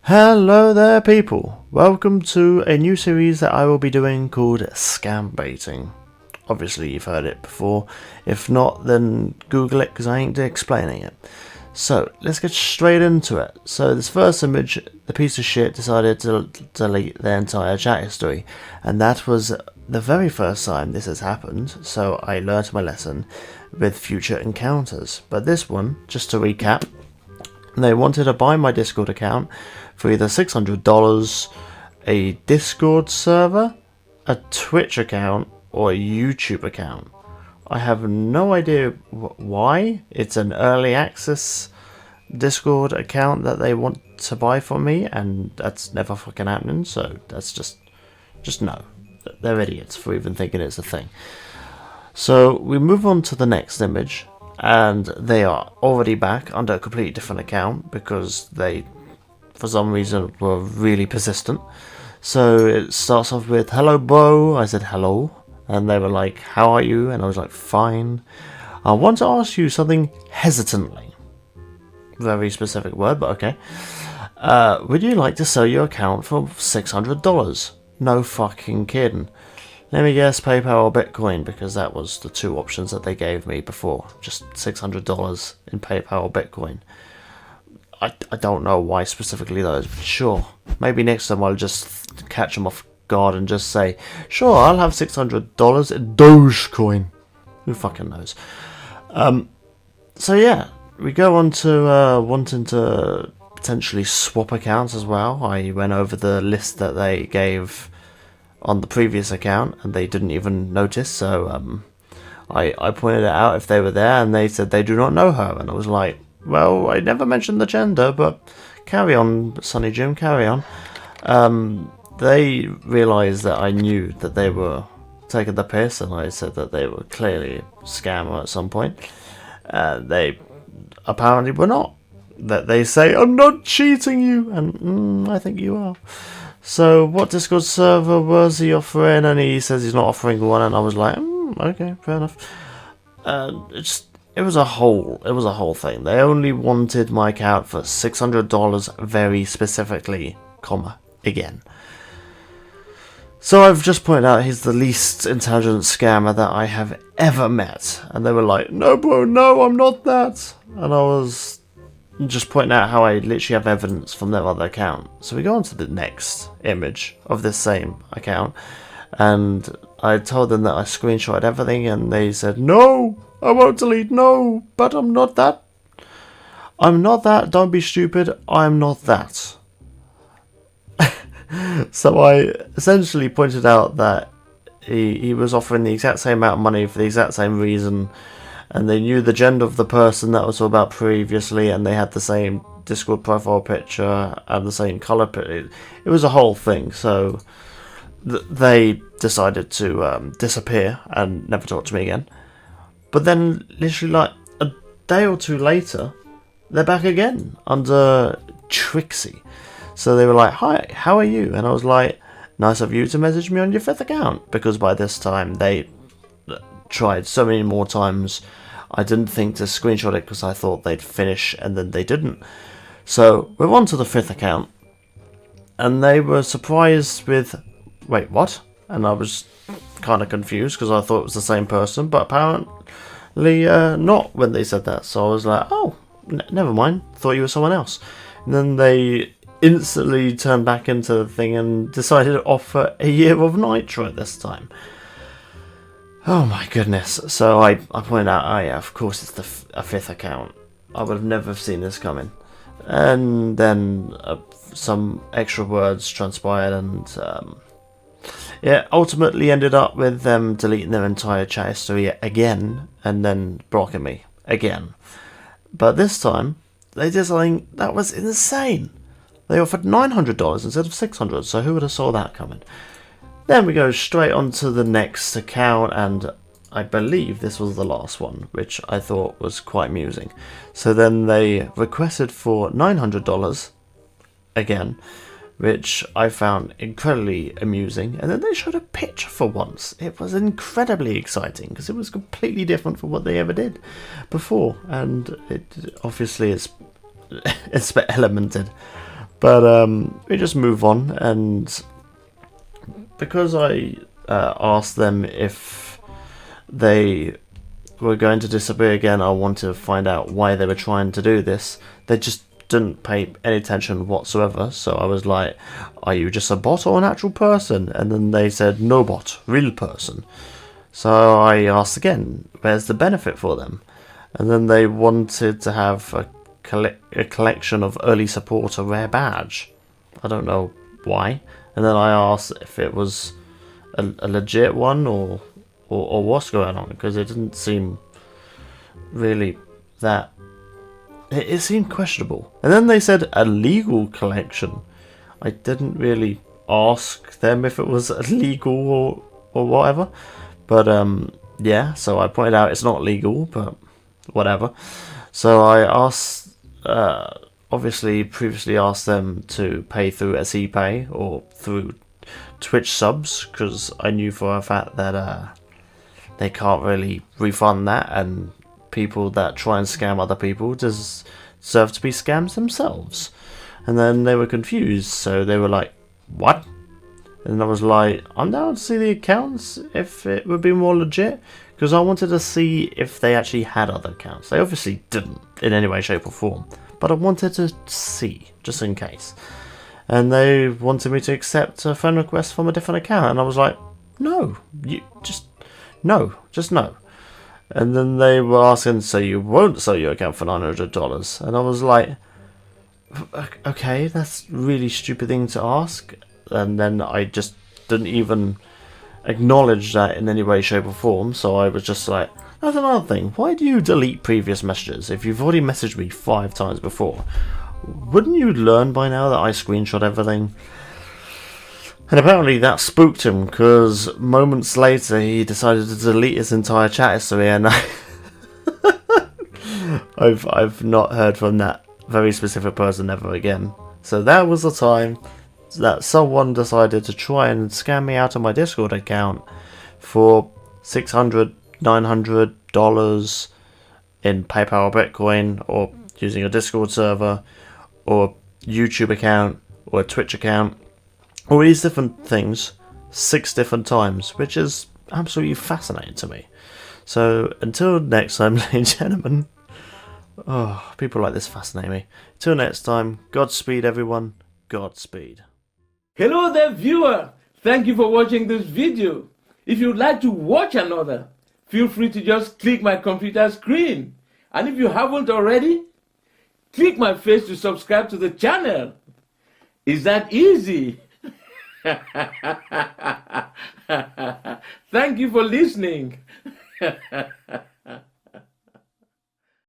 Hello there people, welcome to a new series that I will be doing called Scam Baiting. Obviously you've heard it before, if not then Google it because I ain't explaining it. So let's get straight into it. So this first image, the piece of shit decided to delete their entire chat history, and that was the very first time this has happened, so I learnt my lesson with future encounters. But this one, just to recap, they wanted to buy my Discord account for either $600, a Discord server, a Twitch account, or a YouTube account. I have no idea why. It's an early access Discord account that they want to buy from me, and that's never fucking happening, so that's just no. They're idiots for even thinking it's a thing. So we move on to the next image, and they are already back under a completely different account because they, for some reason, were really persistent. So it starts off with, "Hello bro." I said hello, and they were like, "How are you?" And I was like, "Fine. I want to ask you something hesitantly." Very specific word, but okay. Would you like to sell your account for $600? No fucking kidding. Let me guess, PayPal or Bitcoin, because that was the two options that they gave me before. Just $600 in PayPal or Bitcoin. I don't know why specifically those, but sure. Maybe next time I'll just catch them off guard and just say, "Sure, I'll have $600 in Dogecoin." Who fucking knows? So yeah, we go on to wanting to potentially swap accounts as well. I went over the list that they gave on the previous account and they didn't even notice, so I pointed it out if they were there, and they said they do not know her, and I was like, well, I never mentioned the gender, but carry on, Sonny Jim, carry on. They realised that I knew that they were taking the piss, and I said that they were clearly a scammer at some point. They apparently were not. That they say, "I'm not cheating you," and I think you are. So what Discord server was he offering? And he says he's not offering one, and I was like, okay, fair enough. It was a whole thing. They only wanted my account for $600 very specifically, again. So I've just pointed out he's the least intelligent scammer that I have ever met, and they were like, "No bro, no, I'm not that," and I was just pointing out how I literally have evidence from their other account. So we go on to the next image of this same account, and I told them that I screenshotted everything, and they said, "No, I won't delete, no, but I'm not that. I'm not that, don't be stupid, I'm not that." So I essentially pointed out that he was offering the exact same amount of money for the exact same reason, and they knew the gender of the person that was about previously, and they had the same Discord profile picture and the same colour. It was a whole thing, so they decided to disappear and never talk to me again. But then, literally like a day or two later, they're back again under Trixie. So they were like, "Hi, how are you?" And I was like, "Nice of you to message me on your 5th account," because by this time they tried so many more times. I didn't think to screenshot it because I thought they'd finish, and then they didn't. So we're on to the 5th account, and they were surprised with, "Wait, what?" And I was kind of confused because I thought it was the same person, but apparently not when they said that. So I was like, "Oh, never mind, thought you were someone else." And then they instantly turned back into the thing and decided to offer a year of Nitro this time. Oh my goodness. So I pointed out, oh yeah, of course it's a 5th account. I would have never seen this coming. And then some extra words transpired, and it ultimately ended up with them deleting their entire chat history again, and then blocking me again. But this time, they did something that was insane. They offered $900 instead of $600, so who would have saw that coming? Then we go straight on to the next account, and I believe this was the last one, which I thought was quite amusing. So then they requested for $900 again, which I found incredibly amusing. And then they showed a picture for once. It was incredibly exciting because it was completely different from what they ever did before, and it obviously is it's a bit elemented. But we just move on, and because I asked them if they were going to disappear again, I wanted to find out why they were trying to do this. They just didn't pay any attention whatsoever, so I was like, are you just a bot or an actual person? And then they said, no bot, real person. So I asked again, where's the benefit for them? And then they wanted to have a collection of early support, a rare badge. I don't know why. And then I asked if it was a legit one or what's going on, because it didn't seem really that. It seemed questionable. And then they said a legal collection. I didn't really ask them if it was illegal or whatever. But yeah, so I pointed out it's not legal, but whatever. So I asked, obviously previously asked them to pay through SeaPay or through Twitch subs, because I knew for a fact that they can't really refund that, and people that try and scam other people deserve to be scammed themselves. And then they were confused, so they were like, what? And I was like, I'm down to see the accounts if it would be more legit, because I wanted to see if they actually had other accounts. They obviously didn't in any way, shape or form, but I wanted to see, just in case. And they wanted me to accept a friend request from a different account, and I was like, no, just no. And then they were asking, so you won't sell your account for $900? And I was like, okay, that's a really stupid thing to ask. And then I just didn't even acknowledge that in any way, shape or form. So I was just like, that's another thing. Why do you delete previous messages if you've already messaged me 5 times before? Wouldn't you learn by now that I screenshot everything? And apparently that spooked him, because moments later he decided to delete his entire chat history, and I've not heard from that very specific person ever again. So that was the time that someone decided to try and scam me out of my Discord account for $600, $900 in PayPal or Bitcoin, or using a Discord server, or YouTube account, or a Twitch account. All these different things 6 different times, which is absolutely fascinating to me. So until next time, ladies and gentlemen, people like this fascinate me. Till next time, Godspeed everyone, Godspeed. Hello there, viewer. Thank you for watching this video. If you'd like to watch another, feel free to just click my computer screen. And if you haven't already, click my face to subscribe to the channel. Is that easy? Thank you for listening.